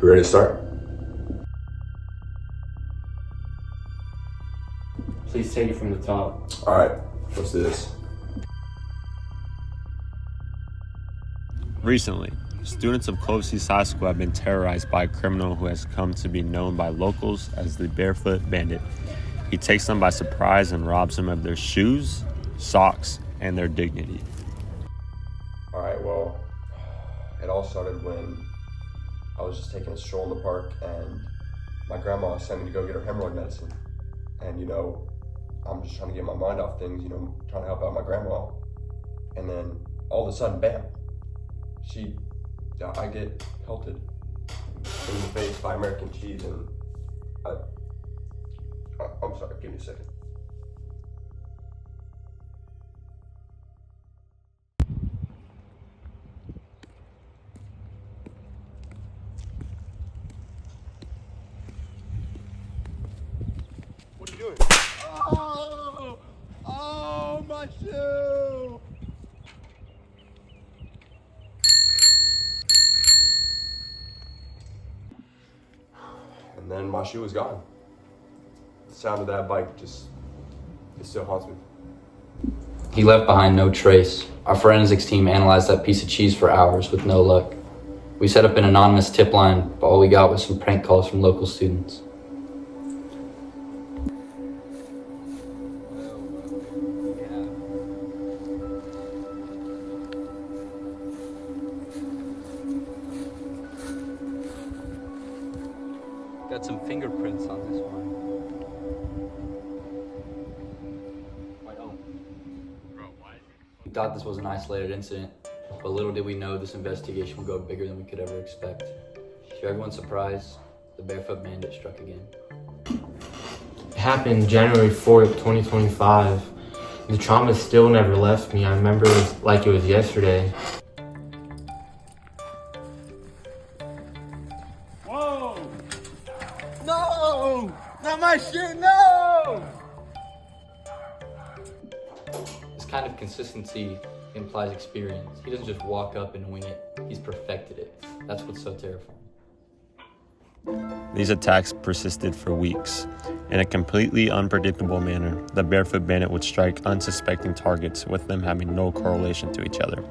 We ready to start? Please take it from the top. All right, let's do this. Recently, students of Clove East High School have been terrorized by a criminal who has come to be known by locals as the Barefoot Bandit. He takes them by surprise and robs them of their shoes, socks, and their dignity. All right, well, it all started when I was just taking a stroll in the park and my grandma sent me to go get her hemorrhoid medicine. And, I'm just trying to get my mind off things, trying to help out my grandma. And then all of a sudden, bam, I get pelted in the face by American cheese, and I'm sorry, give me a second. What are you doing? Oh, my shoe! And then my shoe was gone. The sound of that bike it still haunts me. He left behind no trace. Our forensics team analyzed that piece of cheese for hours with no luck. We set up an anonymous tip line, but all we got was some prank calls from local students. Got some fingerprints on this one. We thought this was an isolated incident, but little did we know this investigation would go bigger than we could ever expect. To everyone's surprise, the Barefoot Bandit struck again. It happened January 4th, 2025. The trauma still never left me. I remember it like it was yesterday. Whoa! No! Not my shit, no! This kind of consistency implies experience. He doesn't just walk up and wing it, he's perfected it. That's what's so terrifying. These attacks persisted for weeks. In a completely unpredictable manner, the Barefoot Bandit would strike unsuspecting targets, with them having no correlation to each other.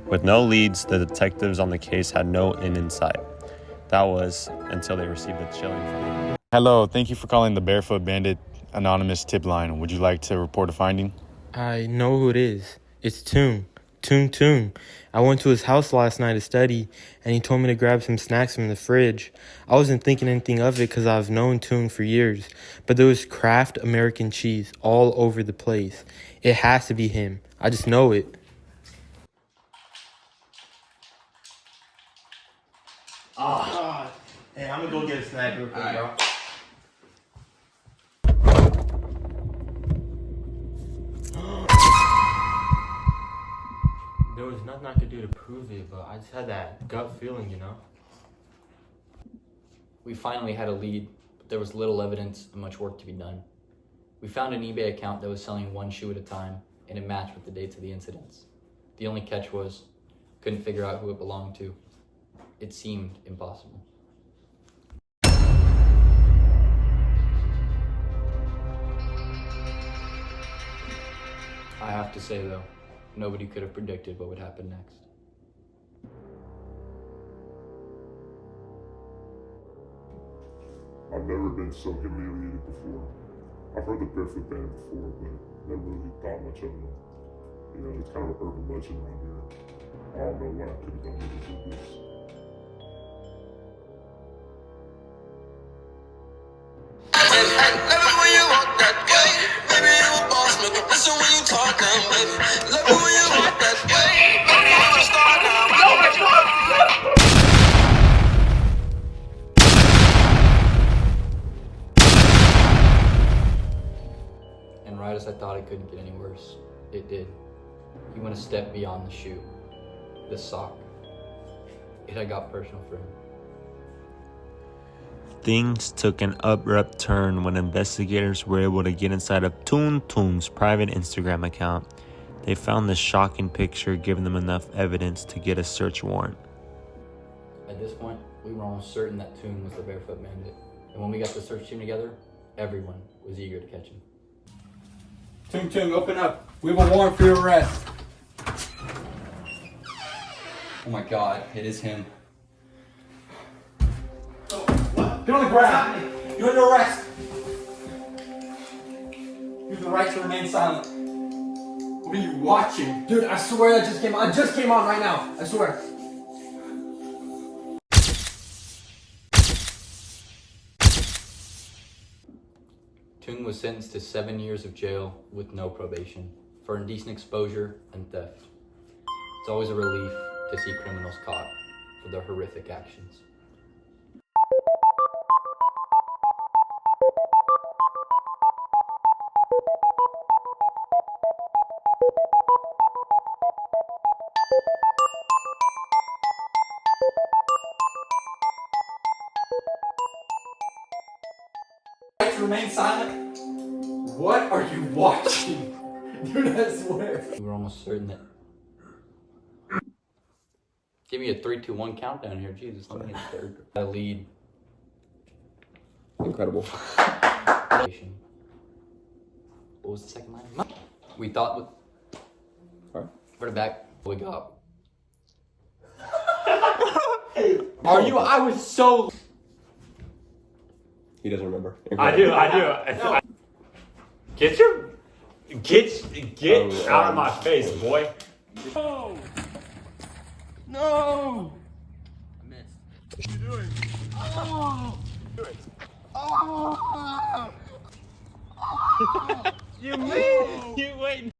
With no leads, the detectives on the case had no end in sight. That was until they received a chilling phone. Hello, thank you for calling the Barefoot Bandit anonymous tip line. Would you like to report a finding? I know who it is. It's Toong. Toong. I went to his house last night to study, and he told me to grab some snacks from the fridge. I wasn't thinking anything of it because I've known Toong for years, but there was Kraft American cheese all over the place. It has to be him. I just know it. Hey, I'm gonna go get a snack real quick, bro. There was nothing I could do to prove it, but I just had that gut feeling, We finally had a lead, but there was little evidence and much work to be done. We found an eBay account that was selling one shoe at a time, and it matched with the dates of the incidents. The only catch was, couldn't figure out who it belonged to. It seemed impossible. I have to say though, nobody could have predicted what would happen next. I've never been so humiliated before. I've heard the Barefoot Bandit before, but never really thought much of them. It's kind of an urban legend around here. I don't know what I could have done with this. And right as I thought it couldn't get any worse, it did. He went a step beyond the shoe, the sock. It had got personal for him. Things took an abrupt turn when investigators were able to get inside of Toong's private Instagram account. They found this shocking picture, giving them enough evidence to get a search warrant. At this point, We were almost certain that Toon was the Barefoot Bandit. And when we got the search team together, everyone was eager to catch him. Tung Tung, open up. We have a warrant for your arrest. Oh my god, it is him. Get on the ground. You're under arrest. You have the right to remain silent. What are you watching? Dude, I swear that just came on. I just came on right now. I swear. Toon was sentenced to 7 years of jail with no probation for indecent exposure and theft. It's always a relief to see criminals caught for their horrific actions. Right to remain silent? What are you watching? Dude, I swear. We were almost certain that. Give me a 3, 2, 1 countdown here. Jesus, let me get third. A lead. Incredible. What was the second line? We thought. Alright. For the back, we got. Are you? I was so. He doesn't remember. I do. Get out of my face, boy. No! No! I missed. What are you doing? Oh! Do it. Oh! You made it. You wait.